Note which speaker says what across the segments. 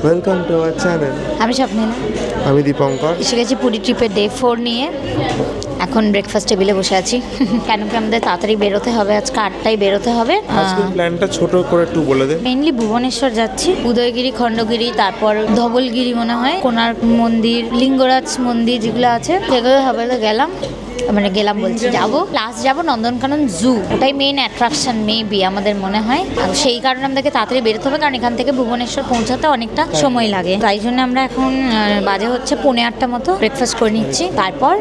Speaker 1: Welcome to our channel.
Speaker 2: আমি স্বপ্নিলা।
Speaker 1: আমি দীপঙ্কর।
Speaker 2: এসে গেছি পুরী ট্রিপের ডে 4 নিয়ে। এখন ব্রেকফাস্ট টেবিলে বসে আছি। কেন কি আমাদের তাড়াতাড়ি বেরোতে হবে, আজকে 8টায় বেরোতে হবে।
Speaker 1: আজকের প্ল্যানটা ছোট করে একটু বলে দে।
Speaker 2: মেইনলি ভুবনেশ্বর যাচ্ছি, উদয়গিরি, খণ্ডগিরি, তারপর ধবলগিরি মনে হয়, কোণার্ক মন্দির, লিঙ্গরাজ মন্দির যেগুলো আছে সেগুলো হবে। গেলাম বলছি যাবো, প্লাস যাবো নন্দনকানন জু, ওটাই মেইন অ্যাট্রাকশন মেবি আমাদের মনে হয়। আর সেই কারণে আমাদেরকে তাড়াতাড়ি বেরোতে হবে, কারণ এখান থেকে ভুবনেশ্বর পৌঁছাতে অনেকটা সময় লাগে। তাই জন্য আমরা এখন বাজে হচ্ছে 8:45 মতো, ব্রেকফাস্ট করে নিচ্ছি, তারপর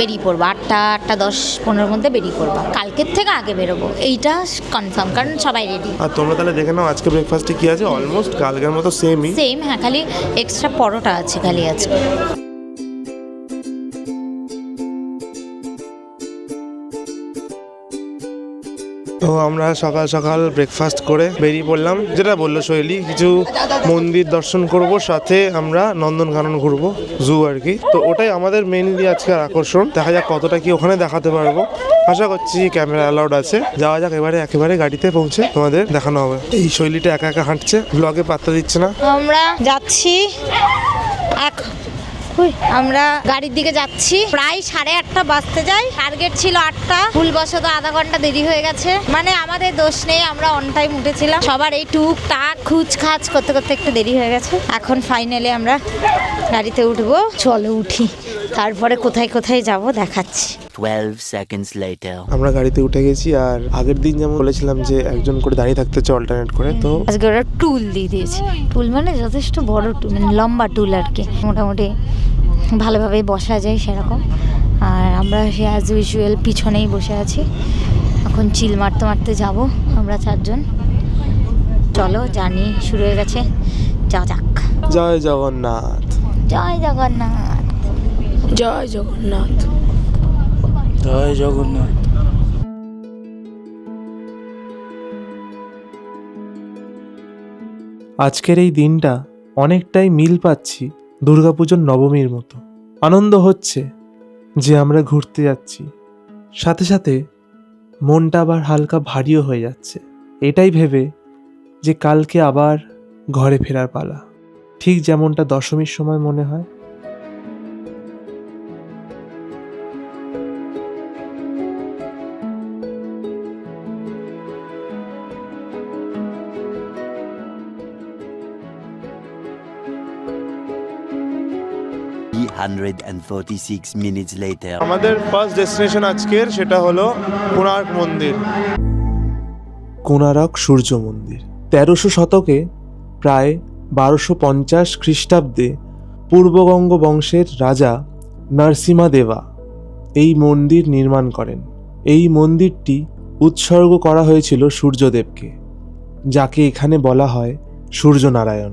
Speaker 2: বেরিয়ে পড়বো 8:10-15 মধ্যে বেরিয়ে পড়বো। কালকের থেকে আগে বেরোবো এইটা কনফার্ম, কারণ সবাই রেডি।
Speaker 1: আর তোমরা তাহলে দেখে নাও আজকে ব্রেকফাস্টে কি আছে। অলমোস্ট কালকের মতো সেম,
Speaker 2: হ্যাঁ, খালি এক্সট্রা পরোটা আছে খালি আজকে।
Speaker 1: তো আমরা সকাল সকাল ব্রেকফাস্ট করে বেরিয়ে পড়লাম। যেটা বললো শৈলী, কিছু মন্দির দর্শন করব, সাথে আমরা নন্দনকানন ঘুরবো, জু আর কি। তো ওটাই আমাদের মেইনলি আজকের আকর্ষণ। দেখা যাক কতটা কি ওখানে দেখাতে পারবো। আশা করছি ক্যামেরা অ্যালাউড আছে। যাওয়া যাক, একেবারে গাড়িতে পৌঁছে তোমাদের দেখানো হবে। এই শৈলীটা একা একা হাঁটছে, ব্লগে পাত্তা দিচ্ছে না।
Speaker 2: আমরা যাচ্ছি, আমরা গাড়ির দিকে যাচ্ছি, প্রায় 8:30 বাজতে যায়। টার্গেট ছিল 8টা, ভুলবশত আধা ঘন্টা দেরি হয়ে গেছে। মানে আমাদের দোষ নেই, আমরা অন টাইম উঠেছিলাম। সবার এই টুকটাক খুচখাচ করতে করতে একটু দেরি হয়ে গেছে। এখন ফাইনালি আমরা গাড়িতে উঠবো। চলো উঠি, তারপরে কোথায় কোথায় যাব দেখাচ্ছি।
Speaker 3: 12 seconds later.
Speaker 1: আমরা গাড়িতে উঠে গেছি। আর আগের দিন যেমন বলেছিলাম যে একজন করে দাঁড়িয়ে থাকতে হচ্ছে অল্টারনেট করে, তো
Speaker 2: আজকে ওরা টুল দিয়ে দিয়েছে। টুল মানে যথেষ্ট বড় টুল, মানে লম্বা টুল আর কি, মোটামুটি ভালোভাবে বসা যায় সেরকম। আর আমরা সে অ্যাজ ইউজুয়াল পিছনেই বসে আছি। এখন চিল মারতে মারতে যাব আমরা 4 জন। চলো, জার্নি শুরু হয়ে গেছে, যা যাক।
Speaker 1: জয় জগন্নাথ,
Speaker 2: জয় জগন্নাথ,
Speaker 4: জয় জগন্নাথ,
Speaker 3: জয় জগন্নাথ।
Speaker 5: আজকের এই দিনটা অনেকটাই মিল পাচ্ছি দুর্গাপুজোর নবমীর মতো। আনন্দ হচ্ছে যে আমরা ঘুরতে যাচ্ছি, সাথে সাথে মনটা আবার হালকা ভারীও হয়ে যাচ্ছে, এটাই ভেবে যে কালকে আবার ঘরে ফেরার পালা। ঠিক যেমনটা দশমীর সময় মনে হয়।
Speaker 3: minutes later.
Speaker 1: আমাদের ফার্স্ট ডেস্টিনেশন আজকের সেটা হলো কোণার্ক মন্দির।
Speaker 5: কোণারক সূর্য মন্দির 1300 শতকে, প্রায় 1250 খ্রিস্টাব্দে পূর্বগঙ্গ বংশের রাজা নরসিমা-দেবা এই মন্দির নির্মাণ করেন। এই মন্দিরটি উৎসর্গ করা হয়েছিল সূর্যদেবকে, যাকে এখানে বলা হয় সূর্যনারায়ণ।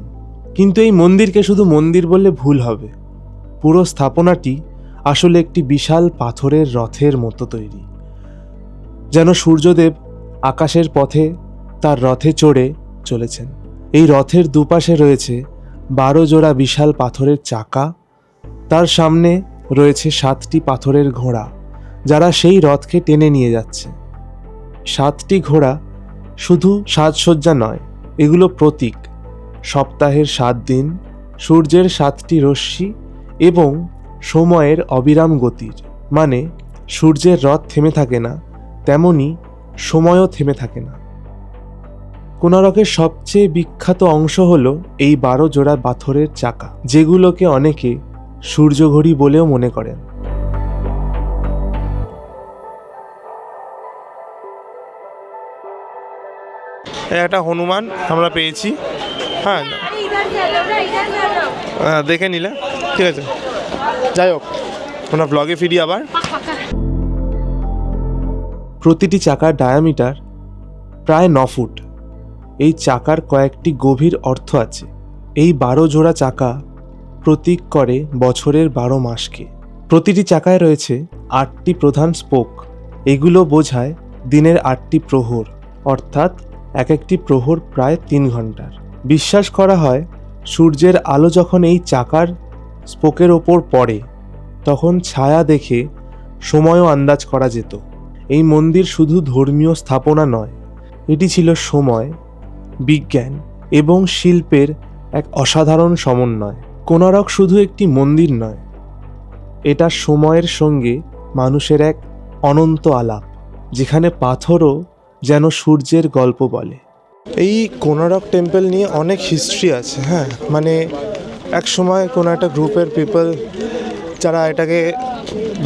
Speaker 5: কিন্তু এই মন্দিরকে শুধু মন্দির বললে ভুল হবে। পুরো স্থাপনাটি আসলে একটি বিশাল পাথরের রথের মতো তৈরি, যেন সূর্যদেব আকাশের পথে তার রথে চড়ে চলেছেন। এই রথের দুপাশে রয়েছে 12 জোড়া বিশাল পাথরের চাকা। তার সামনে রয়েছে 7টি পাথরের ঘোড়া, যারা সেই রথকে টেনে নিয়ে যাচ্ছে। 7টি ঘোড়া শুধু সাজসজ্জা নয়, এগুলো প্রতীক সপ্তাহের 7 দিন, সূর্যের 7টি রশ্মি এবং সময়ের অবিরাম গতির। মানে সূর্যের রথ থেমে থাকে না, তেমনি সময়ও থেমে থাকে না। কোণারকের সবচেয়ে বিখ্যাত অংশ হলো এই 12 জোড়া পাথরের চাকা, যেগুলোকে অনেকে সূর্যঘড়ি বলেও মনে করেন।
Speaker 1: একটা হনুমান আমরা পেয়েছি। হ্যাঁ, দেখে নিলে ঠিক আছে। যাই হোক, আমরা ব্লগে ফিরি আবার।
Speaker 5: প্রতিটি চাকার ডায়ামিটার প্রায় 9 ফুট। এই চাকার কয়েকটি গভীর অর্থ আছে। এই 12 জোড়া চাকা প্রতীক করে বছরের 12 মাসকে। প্রতিটি চাকায় রয়েছে 8টি প্রধান স্পোক। এগুলো বোঝায় দিনের 8টি প্রহর, অর্থাৎ এক একটি প্রহর প্রায় 3 ঘন্টার। বিশ্বাস করা হয় সূর্যের আলো যখন এই চাকার স্পোকের ওপর পড়ে, তখন ছায়া দেখে সময়ও আন্দাজ করা যেত। এই মন্দির শুধু ধর্মীয় স্থাপনা নয়, এটি ছিল সময়, বিজ্ঞান এবং শিল্পের এক অসাধারণ সমন্বয়। কোণারক শুধু একটি মন্দির নয়, এটা সময়ের সঙ্গে মানুষের এক অনন্ত আলাপ, যেখানে পাথরও যেন সূর্যের গল্প বলে।
Speaker 1: এই কোণারক টেম্পল নিয়ে অনেক হিস্ট্রি আছে। হ্যাঁ, মানে এক সময় কোনো একটা গ্রুপের পিপল যারা এটাকে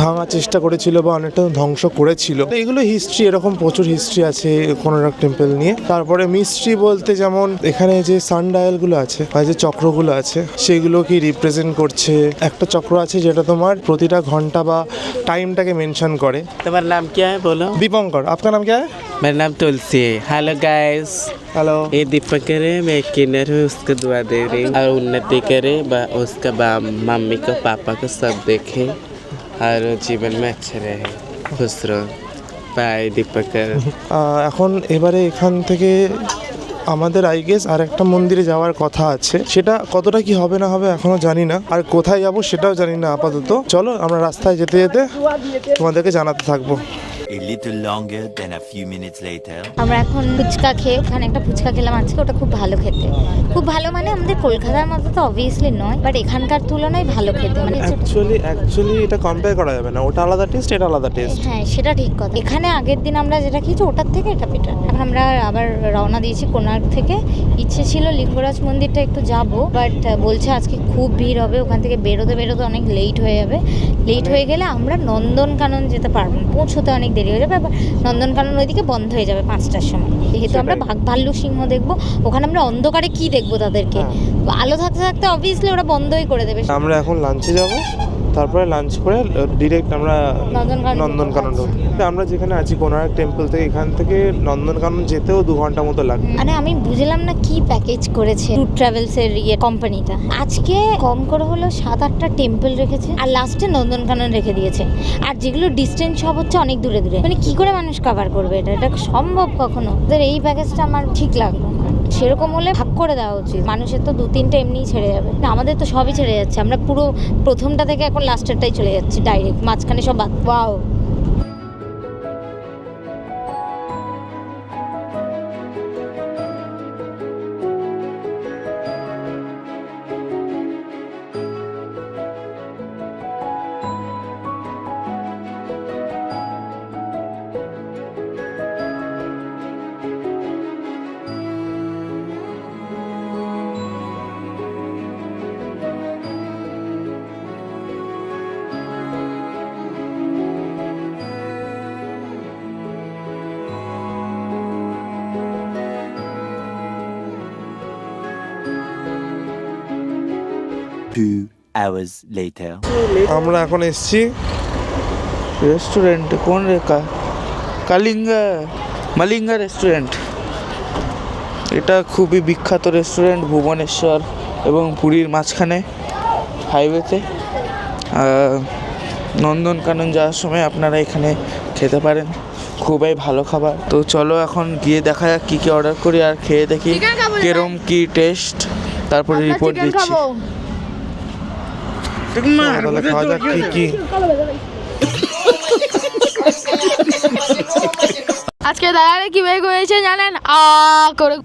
Speaker 1: ভাঙার চেষ্টা করেছিল বা অনেকটা ধ্বংস করেছিল, তো এগুলো হিস্ট্রি, এরকম প্রচুর হিস্ট্রি আছে কোণারক টেম্পল নিয়ে। তারপরে মিস্ট্রি বলতে যেমন এখানে যে সানডায়ালগুলো আছে বা যে চক্রগুলো আছে সেগুলো কি রিপ্রেজেন্ট করছে। একটা চক্র আছে যেটা তোমার প্রতিটা ঘন্টা বা টাইমটাকে মেনশন করে।
Speaker 6: तुम्हारा नाम क्या है बोलो?
Speaker 1: দীপঙ্কর, আপনার নাম क्या है?
Speaker 6: मेरा नाम तुलसी है। Hello guys,
Speaker 1: hello.
Speaker 6: ये दीपक करे, मैं किन्नर हूँ, उसको दुआ दे रही हूँ और उन्नति करे, उसका मम्मी को पापा को सब देखे और जीवन में अच्छे रहे, खुश रहो। बाय दीपक कर।
Speaker 1: এখন এবারে এখান থেকে আমাদের আই গেস আর একটা মন্দিরে যাওয়ার কথা আছে, সেটা কতটা কি হবে না হবে এখনো জানি না, আর কোথায় যাব সেটাও জানি না আপাতত। চলো আমরা রাস্তায় যেতে যেতে তোমাদেরকে জানাতে থাকবো।
Speaker 3: A little longer than a few minutes later.
Speaker 2: আমরা এখন ফুচকা খেয়ে, ওখানে একটা ফুচকা খেলাম আজকে, ওটা খুব ভালো খেতে। খুব ভালো মানে আমাদের কলকাতার মতো তো অবভিয়াসলি নয়, বাট এখানকার তুলনায় ভালো খেতে। মানে
Speaker 1: অ্যাকচুয়ালি এটা কম্পেয়ার করা যাবে না, ওটা আলাদা টেস্ট, এটা আলাদা টেস্ট।
Speaker 2: হ্যাঁ, সেটা ঠিক কথা। এখানে আগের দিন আমরা যেটা খেয়েছি ওটার থেকে এটা বেটার। এখন আমরা আবার রওনা দিয়েছি কোণার্ক থেকে। ইচ্ছে ছিল লিঙ্গরাজ মন্দিরটা একটু যাব, বাট বলছে আজকে খুব ভিড় হবে, ওখান থেকে বেরোতে বেরোতে অনেক লেট হয়ে যাবে। লেট হয়ে গেলে আমরা নন্দনকানন যেতে পারবো না, পৌঁছতে অনেক দেরি হয়ে যাবে। আবার নন্দনকানন ওইদিকে বন্ধ হয়ে যাবে 5টার সময়। যেহেতু আমরা বাঘ ভাল্লুক সিংহ দেখবো, ওখানে আমরা অন্ধকারে কি দেখবো তাদেরকে? আলো থাকতে থাকতে অবভিয়াসলি ওরা বন্ধই করে দেবে।
Speaker 1: আমরা এখন লাঞ্চে যাব, তারপরে লাঞ্চ করে ডিরেক্ট আমরা নন্দনকানন ঢুকবো। আমরা যেখানে আছি কোণার্ক টেম্পল থেকে, এখান থেকে নন্দনকানন যেতেও 2 ঘন্টা মতো লাগবে।
Speaker 2: মানে আমি বুঝলাম না কি প্যাকেজ করেছে ট্যুর ট্রাভেলসের কোম্পানিটা। আজকে কম করে হলো 7-8টা টেম্পল রেখেছে আর লাস্টে নন্দনকানন রেখে দিয়েছে। আর যেগুলো ডিস্টেন্স সব হচ্ছে অনেক দূরে দূরে। মানে কি করে মানুষ কভার করবে এটা? এটা সম্ভব কখনো? ওদের এই প্যাকেজটা আমার ঠিক লাগলো না। সেরকম হলে ভাগ করে দেওয়া উচিত। মানুষের তো 2-3টা এমনিই ছেড়ে যাবে, না আমাদের তো সবই ছেড়ে যাচ্ছে। আমরা পুরো প্রথমটা থেকে এখন লাস্টেরটাই চলে যাচ্ছি ডাইরেক্ট, মাঝখানে সব বাদ। Wow,
Speaker 3: Two hours later.
Speaker 1: আমরা এখন এসছি
Speaker 6: रेस्टोरेंट कौन रेखा? মালিঙ্গা রেস্টুরেন্ট। এটা খুবই বিখ্যাত রেস্টুরেন্ট ভুবনেশ্বর এবং পুরীর মাঝখানে হাইওয়েতে। নন্দনকানন যাওয়ার সময় আপনারা এখানে খেতে পারেন, খুবই ভালো খাবার। তো চলো এখন গিয়ে দেখা যাক কী কী অর্ডার করি আর খেয়ে দেখি কেরম কি টেস্ট, তারপরে রিপোর্ট দিচ্ছি।
Speaker 1: তাহলে খাওয়া যাক কি কি।
Speaker 4: আজকে দাদারে কি বেগ হয়েছে জানেন? করে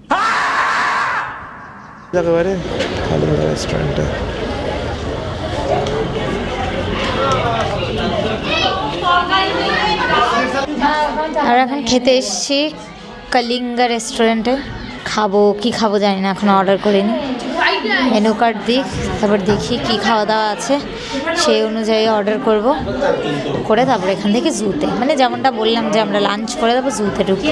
Speaker 1: একেবারে কালিঙ্গা রেস্টুরেন্টে
Speaker 2: আমরা এখন খেতে এসেছি কালিঙ্গা রেস্টুরেন্টে। খাবো কি খাবো জানি না, এখন অর্ডার করিনি। মেনু কার্ড দিক, তারপর দেখি কি খাওয়া দাওয়া আছে, সেই অনুযায়ী অর্ডার করব, করে তারপর এখান থেকে জুতে, মানে যেমনটা বললাম যে আমরা লাঞ্চ করে তারপর জুতে ঢুকবো।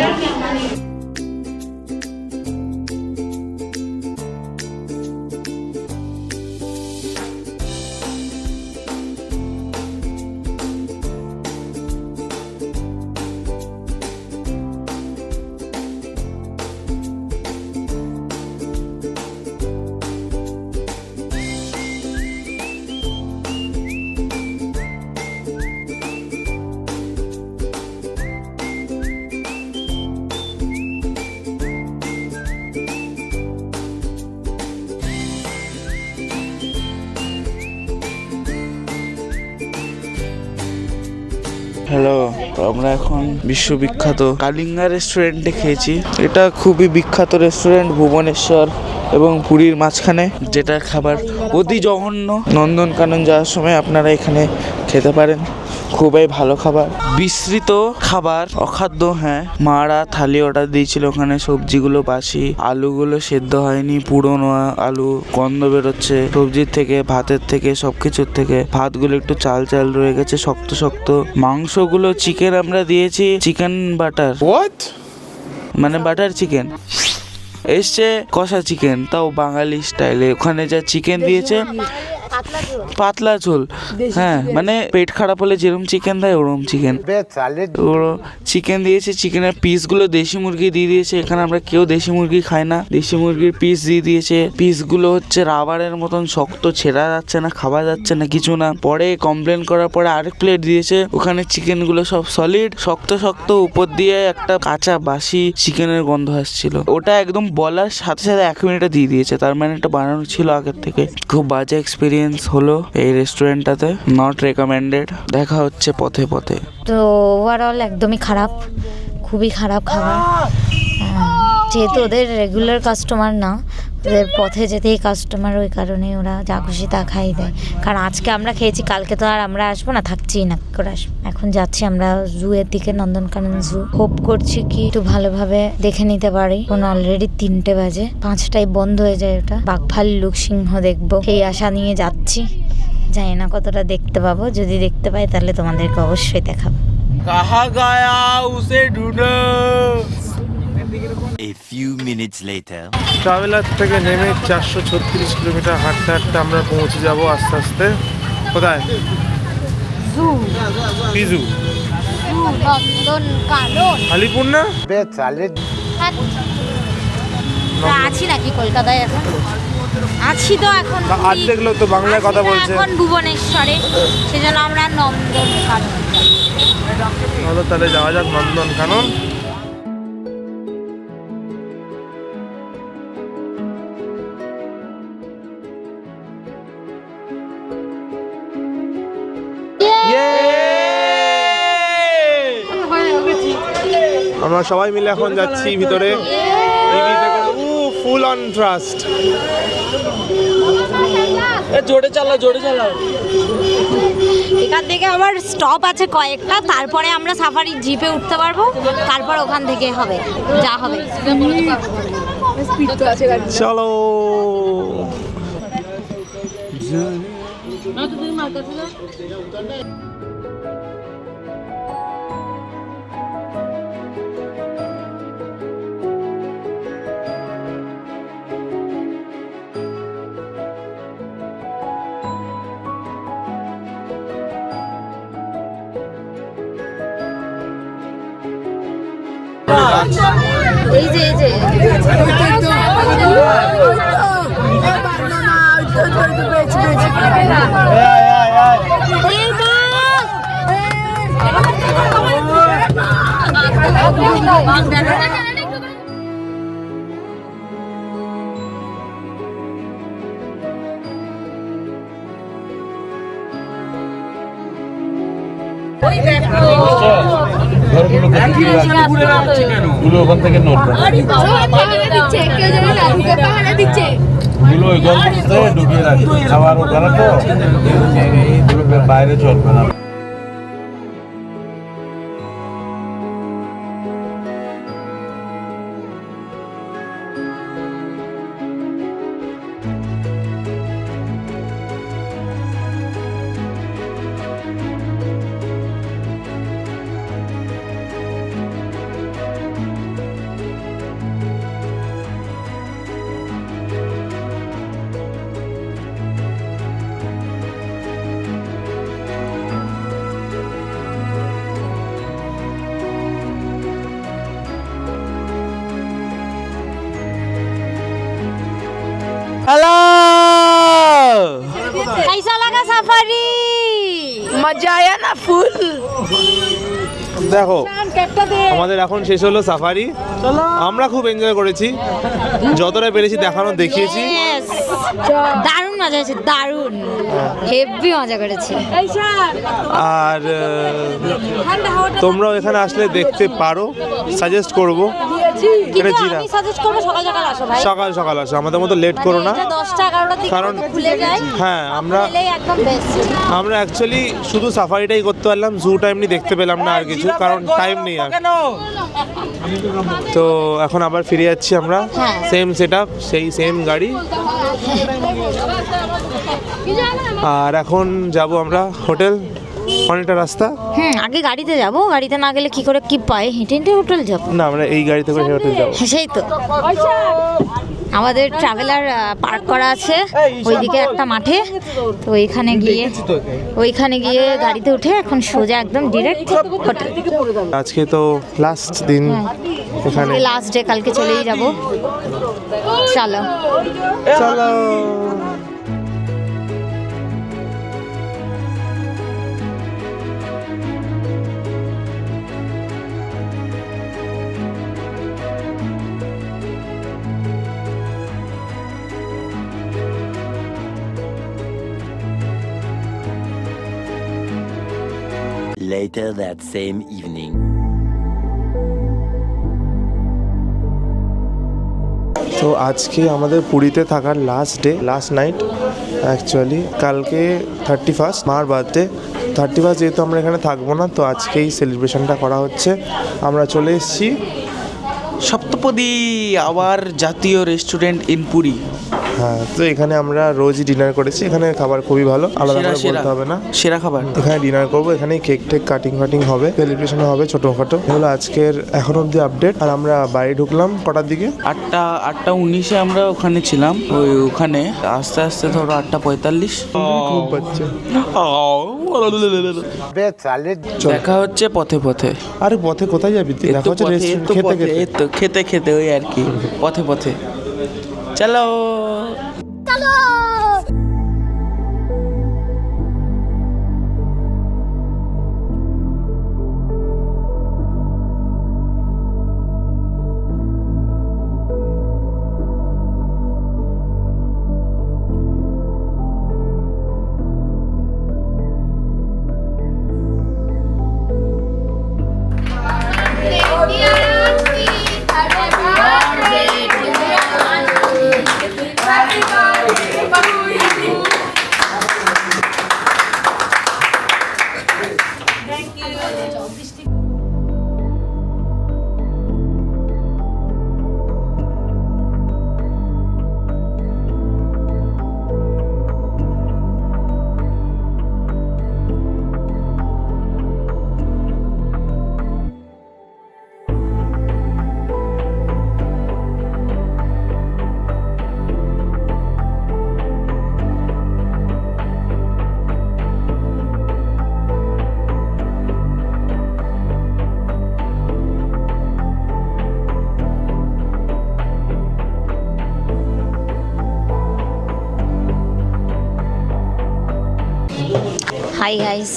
Speaker 6: হ্যালো, তো আমরা এখন বিশ্ববিখ্যাত কালিঙ্গা রেস্টুরেন্টে খেয়েছি। এটা খুবই বিখ্যাত রেস্টুরেন্ট ভুবনেশ্বর
Speaker 7: এবং পুরীর মাঝখানে, যেটা খাবার অতি জঘন্য। নন্দনকানন যাওয়ার সময় আপনারা এখানে খেতে পারেন, খুবই ভালো খাবার, বিস্তৃত খাবার, অখাদ্য। হ্যাঁ, মারা থালি অর্ডার দিয়েছিল, ওখানে সবজিগুলো বাসি, আলুগুলো সেদ্ধ হয়নি, পুরনো আলু, গন্ধ বেরোচ্ছে সবজির থেকে, ভাতের থেকে, সবকিছুর থেকে। ভাতগুলো একটু চাল চাল রয়ে গেছে, শক্ত শক্ত। মাংসগুলো চিকেন আমরা দিয়েছি, চিকেন বাটার, মানে বাটার চিকেন এসছে, কষা চিকেন, তাও বাঙালি স্টাইলে। ওখানে যা চিকেন দিয়েছে পাতলা ঝোল, হ্যাঁ, মানে পেট খারাপ হলে যেরকম চিকেন দেয় ওরকম চিকেন। চিকেন দিয়েছে, চিকেনের পিসগুলো দেশি মুরগি দিয়ে দিয়েছে। এখানে আমরা কেউ দেশি মুরগি খাই না, দেশি মুরগির পিস দিয়ে দিয়েছে। পিসগুলো হচ্ছে রাবারের মতন শক্ত, ছেঁড়া যাচ্ছে না, খাওয়া যাচ্ছে না, কিছু না। পরে কমপ্লেন করার পরে আরেক প্লেট দিয়েছে, ওখানে চিকেনগুলো সব সলিড, শক্ত শক্ত, উপর দিয়ে একটা কাঁচা বাসি চিকেনের গন্ধ আসছিল। ওটা একদম বলার সাথে সাথে 1 মিনিটে দিয়ে দিয়েছে, তার মানে এটা বানানো ছিল আগের থেকে। খুব বাজে এক্সপিরিয়েন্স হলো এই রেস্টুরেন্টটাতে, নট রেকমেন্ডেড। দেখা হচ্ছে পথে পথে।
Speaker 2: তো ওভারঅল একদমই খারাপ, খুবই খারাপ খাবার। যেহেতু ওদের রেগুলার কাস্টমার না, ওদের পথে যেতেই কাস্টমার, ওই কারণে ওরা যা খুশি তা খাই দেয়। কারণ আজকে আমরা খেয়েছি, কালকে তো আর আমরা আসবো না, থাকছিই না করে আসবো। এখন যাচ্ছি আমরা জু এর দিকে, নন্দনকানন জু। হোপ করছি কি একটু ভালোভাবে দেখে নিতে পারি। এখন অলরেডি 3টে বাজে, 5টায় বন্ধ হয়ে যায় ওটা। বাঘ, ভাল্লুক, সিংহ দেখবো, সেই আশা নিয়ে যাচ্ছি। জানি না কতটা দেখতে পাবো, যদি দেখতে পাই তাহলে তোমাদেরকে অবশ্যই দেখাবো।
Speaker 7: কাহা গায়া উসে ঢুঁড়ো।
Speaker 3: A few minutes later.
Speaker 1: Traveller থেকে নেমে 436 কিলোমিটার হাঁটতে হাঁটতে আমরা পৌঁছে যাব আস্তে আস্তে। কোথায়? পিজু,
Speaker 2: নন্দনকানন।
Speaker 1: আলিপুর না?
Speaker 2: আছি নাকি কলকাতায় এখন? আছি তো এখন।
Speaker 1: অর্ধেক লোক তো বাংলায় কথা বলছে।
Speaker 2: এখন ভুবনেশ্বরে, সেজন্য আমরা নন্দনকানন।
Speaker 1: চলো তাহলে যাওয়া যাক নন্দনকানন। আমরা সবাই মিলে এখন যাচ্ছি ভিতরে। Full on trust.
Speaker 7: জোরে চালা, জোরে চালা।
Speaker 2: এখান থেকে আমার স্টপ আছে কয়েকটা, তারপরে আমরা সাফারি জিপে উঠতে পারবো, তারপর ওখান থেকে হবে যা হবে।
Speaker 1: চলো।
Speaker 2: এই যে
Speaker 8: বাইরে চলবে না।
Speaker 7: हेलो,
Speaker 2: कैसा लगा सफारी?
Speaker 4: मजा आया ना फुल।
Speaker 1: দেখো আমাদের এখন শেষ হলো সাফারি। আমরা খুব এনজয় করেছি, যতটা পেরেছি দেখানো দেখিয়েছি।
Speaker 2: দারুণ মজা হয়েছে, দারুণ হেভি মজা করেছি।
Speaker 1: আর তোমরাও এখানে আসলে দেখতে পারো, সাজেস্ট করব। এটা জিরা।
Speaker 2: আমি সাজেস্ট করবো সকাল সকাল আসো ভাই,
Speaker 1: সকাল সকাল আসো, আমাদের মতো লেট করো না।
Speaker 2: 10টা 11টার দিকে
Speaker 1: কারণ
Speaker 2: খুলে যায়,
Speaker 1: হ্যাঁ আমরা
Speaker 2: এলেই একদম বেস্ট।
Speaker 1: অ্যাকচুয়ালি শুধু সাফারিটাই করতে পারলাম, জুটা এমনি দেখতে পেলাম না আর কিছু, কারণ টাইম নেই আর। তো এখন আবার ফিরে যাচ্ছি আমরা,
Speaker 2: হ্যাঁ।
Speaker 1: সেম সেট আপ, সেই সেম গাড়ি। আর এখন যাব আমরা হোটেল, অনেকটা রাস্তা।
Speaker 2: আগে গাড়িতে যাব, গাড়িতে না গেলে কি করে কি পায়, হেঁটে হেঁটে হোটেল যাব।
Speaker 1: না আমরা এই গাড়িতে করে হোটেল যাবো।
Speaker 2: সেই তো আমাদের ট্রাভেলার পার্ক করা আছে ওইদিকে একটা মাঠে, তো ওইখানে গিয়ে গাড়িতে উঠে এখন সোজা একদম ডিরেক্ট হোটেল।
Speaker 1: আজকে তো লাস্ট দিন এখানে,
Speaker 2: লাস্ট ডে, কালকে চলেই যাব। চলো
Speaker 1: চলো।
Speaker 3: Later that same evening.
Speaker 1: তো আজকে আমাদের পুরীতে থাকার last day, last night actually. কালকে 31 মার বার্থডে, 31 যেহেতু আমরা এখানে থাকবো না, তো আজকেই সেলিব্রেশনটা করা হচ্ছে। আমরা চলে এসেছি
Speaker 7: সপ্তপদী, আবার জাতীয় রেস্টুরেন্ট ইন পুরী।
Speaker 1: হ্যাঁ, তো এখানে আমরা রোজই ডিনার করেছি, এখানে খাবার খুবই ভালো, আলাদা করে বলতে হবে না।
Speaker 7: সেরা খাবার।
Speaker 1: এখানে ডিনার করবো, এখানে কেক টেক কাটিং হবে, সেলিব্রেশন হবে ছোটোখাটো। এগুলো আজকের এখন অবধি আপডেট। আর আমরা বাড়ি ঢুকলাম কটার দিকে?
Speaker 7: 8:19 আমরা ওখানে ছিলাম, ওখানে আস্তে আস্তে ধরো 8:45।
Speaker 1: খুব বাচ্চা।
Speaker 7: দেখা হচ্ছে পথে পথে।
Speaker 1: আরে পথে কোথায় যাবি তুই? দেখা হচ্ছে রেস্টুরেন্ট খেতে খেতে।
Speaker 7: খেতে ওই আর কি, পথে পথে। চলো
Speaker 2: hi guys,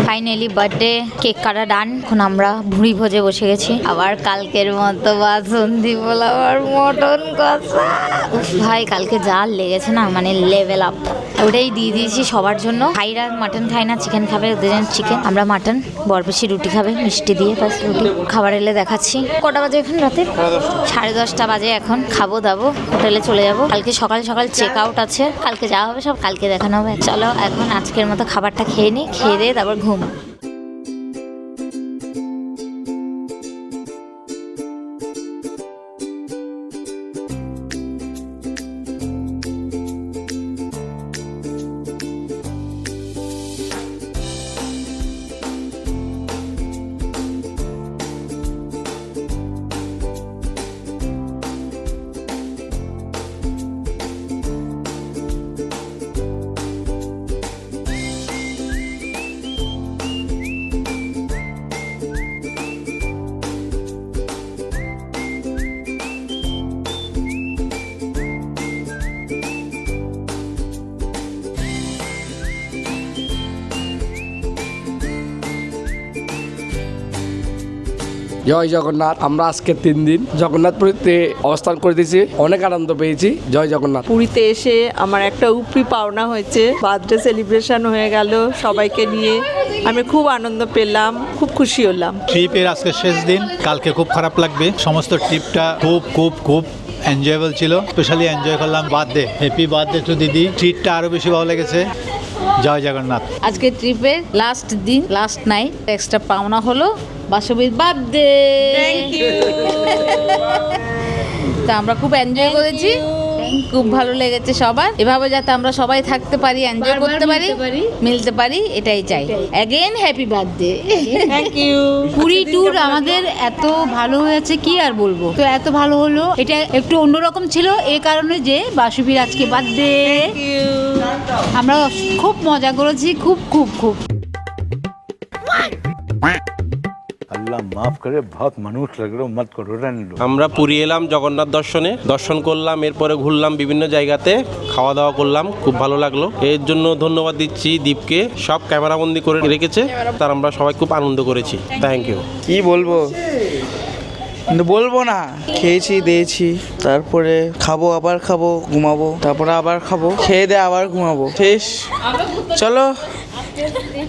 Speaker 2: finally birthday cake কাটা ডান। এখন আমরা ভুঁড়ি ভোজে বসে গেছি। আবার কালকের মতো বাসন্তী পোলাও আর মটন কষা। ভাই কালকে যা লেগেছে না, মানে লেভেল আপ। ওটাই দিয়ে দিয়েছি সবার জন্য। ভাইরা মাটন খায় না, চিকেন খাবে, ওদের জন্য চিকেন, আমরা মাটন। বরবেশি রুটি খাবে মিষ্টি দিয়ে, বাস রুটি। খাবার এলে দেখাচ্ছি। কটা বাজে এখন রাতে? 10:30 বাজে এখন। খাবো দাবো, হোটেলে চলে যাব। কালকে সকাল সকাল চেক আউট আছে, কালকে যাওয়া হবে, সব কালকে দেখানো হবে। চলো এখন আজকের মতো খাবারটা খেয়ে নিই, খেয়ে দিয়ে তারপর ঘুম।
Speaker 8: জয় জগন্নাথ। আমরা আজকে 3 দিন জগন্নাথপুরীতে অবস্থান করে দিয়েছি, অনেক আনন্দ পেয়েছি। জয় জগন্নাথ।
Speaker 9: পুরীতে এসে আমার একটা উপরি পাওনা হয়েছে, বার্থডে সেলিব্রেশন হয়ে গেল সবাইকে নিয়ে, আমি খুব আনন্দ পেলাম, খুব খুশি হলাম।
Speaker 10: ট্রিপের আজকে শেষ দিন, কালকে খুব খারাপ লাগবে। সমস্ত ট্রিপটা খুব খুব খুব এনজয়েবল ছিল, স্পেশালি এনজয় করলাম বার্থডে। হ্যাপি বার্থডে টু দিদি। ট্রিটটা আরো বেশি ভালো লেগেছে। জয় জগন্নাথ।
Speaker 2: আজকে ট্রিপের লাস্ট দিন, লাস্ট নাইট, এক্সট্রা পাওনা হলো বাসবীর বার্থডে। তা আমরা খুব এনজয় করেছি, খুব ভালো লেগেছে সবার। এভাবে যাতে আমরা সবাই থাকতে পারি, এনজয় করতে পারি, মিলতে পারি, এটাই চাই। Again happy birthday.
Speaker 9: Thank you.
Speaker 2: Puri tour আমাদের এত ভালো হয়েছে কি আর বলবো। তো এত ভালো হলো, এটা একটু অন্যরকম ছিল এই কারণে যে বাসবীর আজকে বার্থডে। আমরা খুব মজা করেছি, খুব খুব খুব।
Speaker 11: আল্লাহ মাফ করে, বহুত মানুষ লাগলো, মত করো রান্না।
Speaker 12: আমরা পুরী এলাম জগন্নাথ দর্শন করলাম, এরপরে ঘুরলাম বিভিন্ন জায়গাতে, খাওয়া দাওয়া করলাম, খুব ভালো লাগলো। এর জন্য ধন্যবাদ দিচ্ছি দীপকে, সব ক্যামেরাবন্দি করে রেখেছে, তার আমরা সবাই খুব আনন্দ করেছি। Thank you.
Speaker 7: কি বলবো, বলবো না। খেয়েছি দিয়েছি, তারপরে খাবো, আবার খাবো, ঘুমাবো, তারপরে আবার খাবো, খেয়ে দিয়ে আবার ঘুমাবো, শেষ। চলো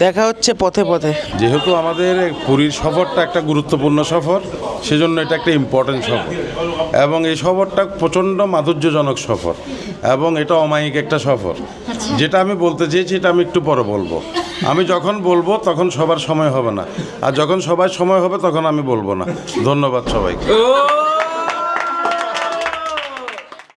Speaker 7: দেখা হচ্ছে পথে পথে।
Speaker 13: যেহেতু আমাদের পুরীর সফরটা একটা গুরুত্বপূর্ণ সফর, সেজন্য এটা একটা ইম্পর্টেন্ট সফর, এবং এই সফরটা প্রচণ্ড মাধুর্যজনক সফর, এবং এটা অমায়িক একটা সফর। যেটা আমি বলতে চেয়েছি এটা আমি একটু পরে বলবো। আমি যখন বলবো তখন সবার সময় হবে না, আর যখন সবার সময় হবে তখন আমি বলবো না। ধন্যবাদ সবাইকে।